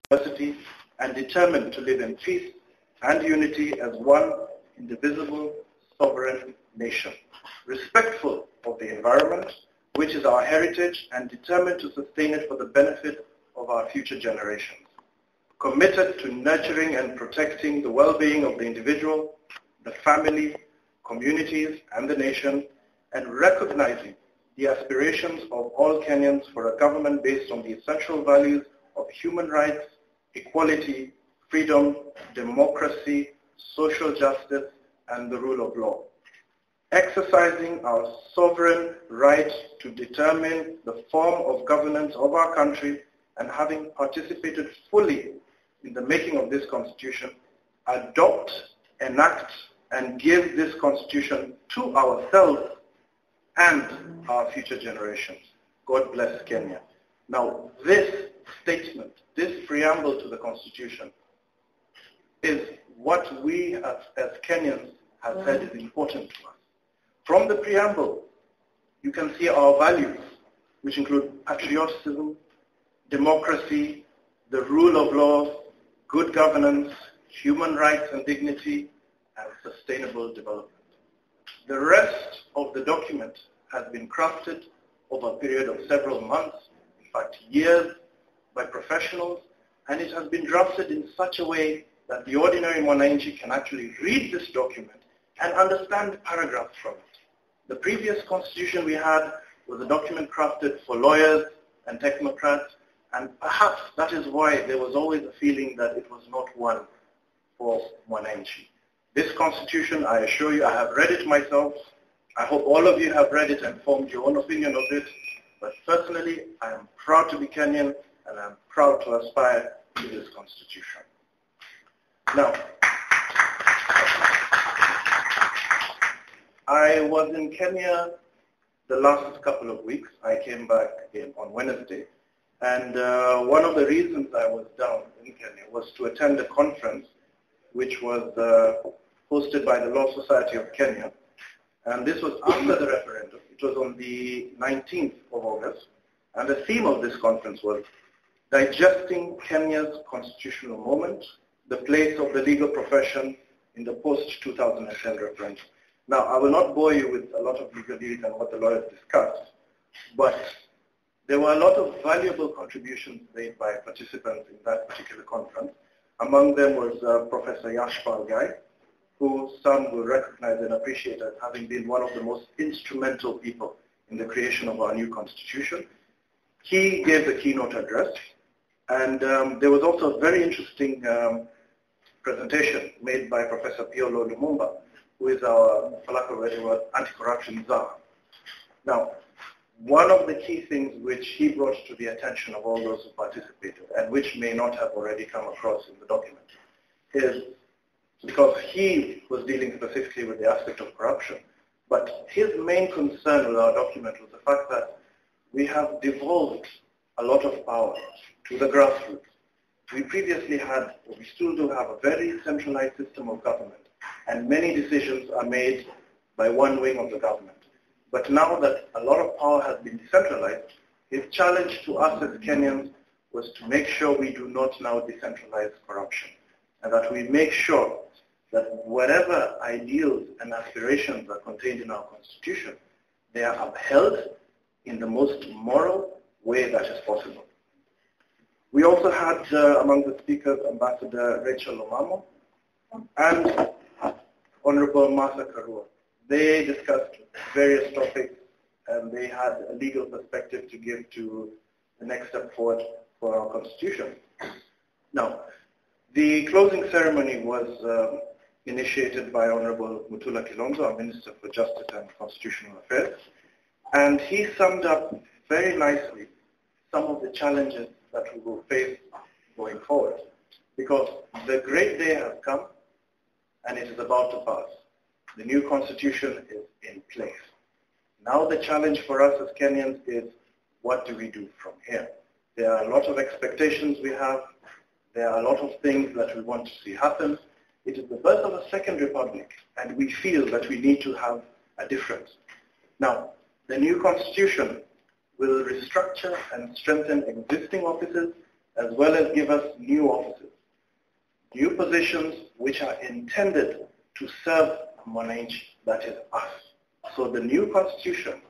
diversity, and determined to live in peace and unity as one indivisible, sovereign nation, respectful of the environment, which is our heritage, and determined to sustain it for the benefit of our future generations. Committed to nurturing and protecting the well-being of the individual, the family, communities, and the nation, and recognizing the aspirations of all Kenyans for a government based on the essential values of human rights, equality, freedom, democracy, social justice, and the rule of law. Exercising our sovereign right to determine the form of governance of our country, and having participated fully in the making of this constitution, adopt, enact, and give this constitution to ourselves and our future generations. God bless Kenya. Now, this statement, this preamble to the constitution, is what we as Kenyans have said is important to us. From the preamble, you can see our values, which include patriotism, democracy, the rule of law, good governance, human rights and dignity, and sustainable development. The rest of the document has been crafted over a period of several months, in fact years, by professionals, and it has been drafted in such a way that the ordinary mwananchi can actually read this document and understand paragraphs from it. The previous constitution we had was a document crafted for lawyers and technocrats, and perhaps that is why there was always a feeling that it was not one for mwananchi. This constitution, I assure you, I have read it myself. I hope all of you have read it and formed your own opinion of it. But personally, I am proud to be Kenyan, and I'm proud to aspire to this constitution. Now, I was in Kenya the last couple of weeks. I came back on Wednesday. And one of the reasons I was down in Kenya was to attend a conference which was hosted by the Law Society of Kenya. And this was after the referendum. It was on the 19th of August. And the theme of this conference was Digesting Kenya's Constitutional Moment, the Place of the Legal Profession in the Post-2010 Referendum. Now, I will not bore you with a lot of legalese and what the lawyers discussed, but there were a lot of valuable contributions made by participants in that particular conference. Among them was Professor Yashpal Gai, who some will recognize and appreciate as having been one of the most instrumental people in the creation of our new constitution. He gave the keynote address, and there was also a very interesting presentation made by Professor Piolo Lumumba, who is our, for lack of a better word, anti-corruption czar. Now, one of the key things which he brought to the attention of all those who participated, and which may not have already come across in the document, is because he was dealing specifically with the aspect of corruption, but his main concern with our document was the fact that we have devolved a lot of power to the grassroots. We previously had, or we still do have, a very centralized system of government, and many decisions are made by one wing of the government. But now that a lot of power has been decentralized, his challenge to us as Kenyans was to make sure we do not now decentralize corruption, and that we make sure that whatever ideals and aspirations are contained in our constitution, they are upheld in the most moral way that is possible. We also had among the speakers Ambassador Rachel Omamo and Honorable Martha Karua. They discussed various topics, and they had a legal perspective to give to the next step forward for our constitution. Now, the closing ceremony was initiated by Honorable Mutula Kilonzo, our Minister for Justice and Constitutional Affairs, and he summed up very nicely some of the challenges that we will face going forward, because the great day has come and it is about to pass. The new constitution is in place. Now the challenge for us as Kenyans is, what do we do from here? There are a lot of expectations we have. There are a lot of things that we want to see happen. It is the birth of a second republic, and we feel that we need to have a difference. Now, the new constitution will restructure and strengthen existing offices as well as give us new offices, new positions which are intended to serve Mwananchi, that is us. So the new constitution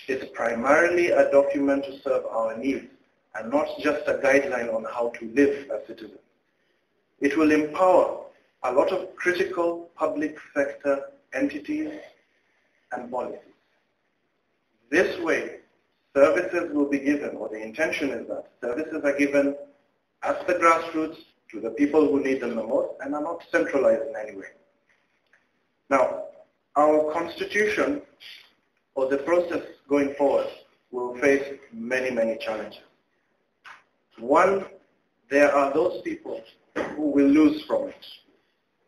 is primarily a document to serve our needs and not just a guideline on how to live as citizens. It will empower a lot of critical public sector entities and policies. This way, services will be given, or the intention is that services are given at the grassroots to the people who need them the most and are not centralized in any way. Now, our constitution, or the process going forward, will face many, many challenges. One, there are those people who will lose from it.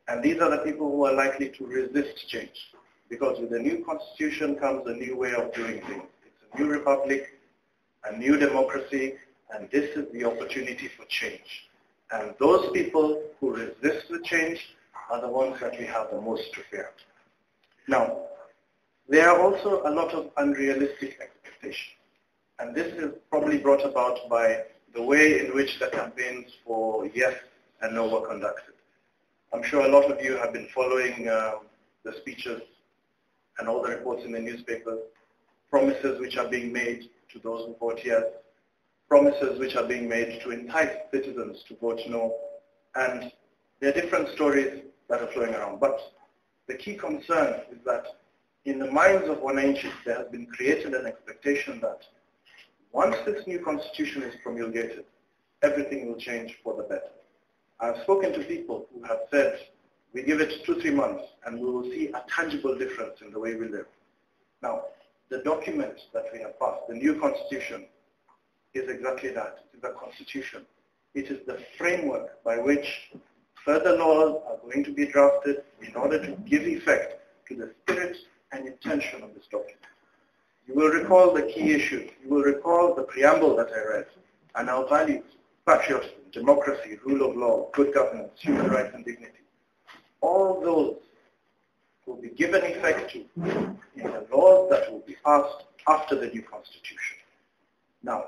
And these are the people who are likely to resist change. Because with the new constitution comes a new way of doing things. It's a new republic, a new democracy, and this is the opportunity for change. And those people who resist the change are the ones that we have the most to fear. Now, there are also a lot of unrealistic expectations. And this is probably brought about by the way in which the campaigns for yes and no were conducted. I'm sure a lot of you have been following the speeches and all the reports in the newspapers, promises which are being made to those who vote yes, promises which are being made to entice citizens to vote no, and there are different stories that are flowing around. But the key concern is that in the minds of Wananchi, there has been created an expectation that once this new constitution is promulgated, everything will change for the better. I've spoken to people who have said, we give it 2-3 months and we will see a tangible difference in the way we live. Now, the document that we have passed, the new constitution, is exactly that. It is a constitution. It is the framework by which further laws are going to be drafted in order to give effect to the spirit and intention of this document. You will recall the key issues. You will recall the preamble that I read, and our values, patriotism, democracy, rule of law, good governance, human rights and dignity. All those will be given effect to in the laws that will be passed after the new constitution. Now,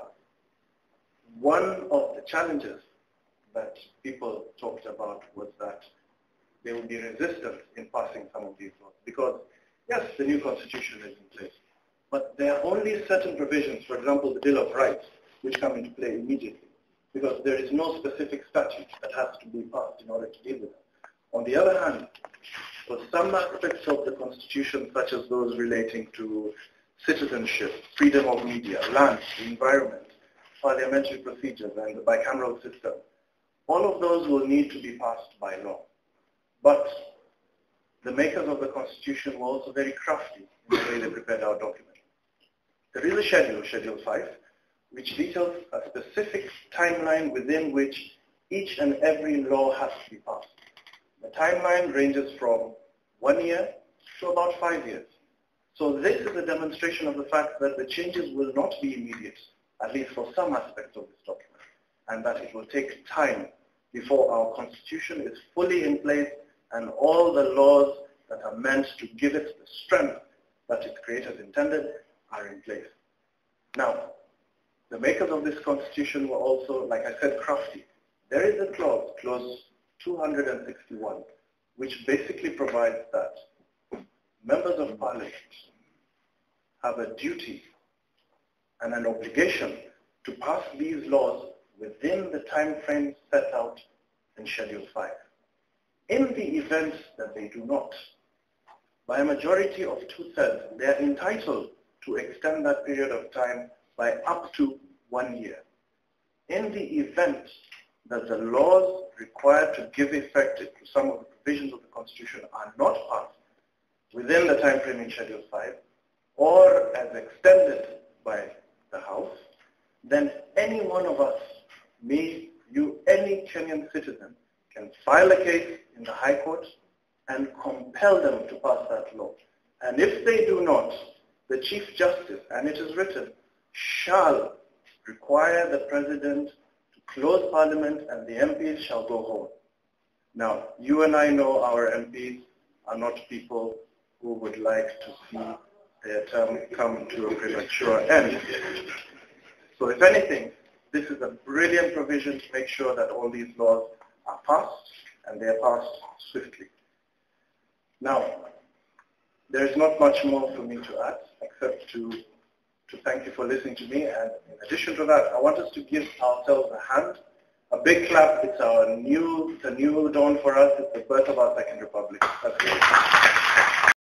one of the challenges that people talked about was that there will be resistance in passing some of these laws because, yes, the new constitution is in place, but there are only certain provisions, for example, the Bill of Rights, which come into play immediately because there is no specific statute that has to be passed in order to deal with it. On the other hand, for some aspects of the Constitution, such as those relating to citizenship, freedom of media, land, the environment, parliamentary procedures, and the bicameral system, all of those will need to be passed by law. But the makers of the Constitution were also very crafty in the way they prepared our document. There is a schedule, Schedule 5, which details a specific timeline within which each and every law has to be passed. The timeline ranges from 1 year to about 5 years. So this is a demonstration of the fact that the changes will not be immediate, at least for some aspects of this document, and that it will take time before our Constitution is fully in place and all the laws that are meant to give it the strength that its creators intended are in place. Now, the makers of this Constitution were also, like I said, crafty. There is a clause, Clause 261, which basically provides that members of Parliament have a duty and an obligation to pass these laws within the time frame set out in Schedule 5. In the event that they do not, by a majority of 2/3, they are entitled to extend that period of time by up to 1 year. In the event that the laws required to give effect to some of the provisions of the Constitution are not passed within the time frame in Schedule 5, or as extended by the House, then any one of us, me, you, any Kenyan citizen, can file a case in the High Court and compel them to pass that law. And if they do not, the Chief Justice, and it is written, shall require the President to close Parliament and the MPs shall go home. Now, you and I know our MPs are not people who would like to see their term come to a premature end. So if anything, this is a brilliant provision to make sure that all these laws are passed, and they are passed swiftly. Now, there is not much more for me to add, except to thank you for listening to me. And in addition to that, I want us to give ourselves a hand, a big clap. It's a new dawn for us. It's the birth of our second republic. That's great.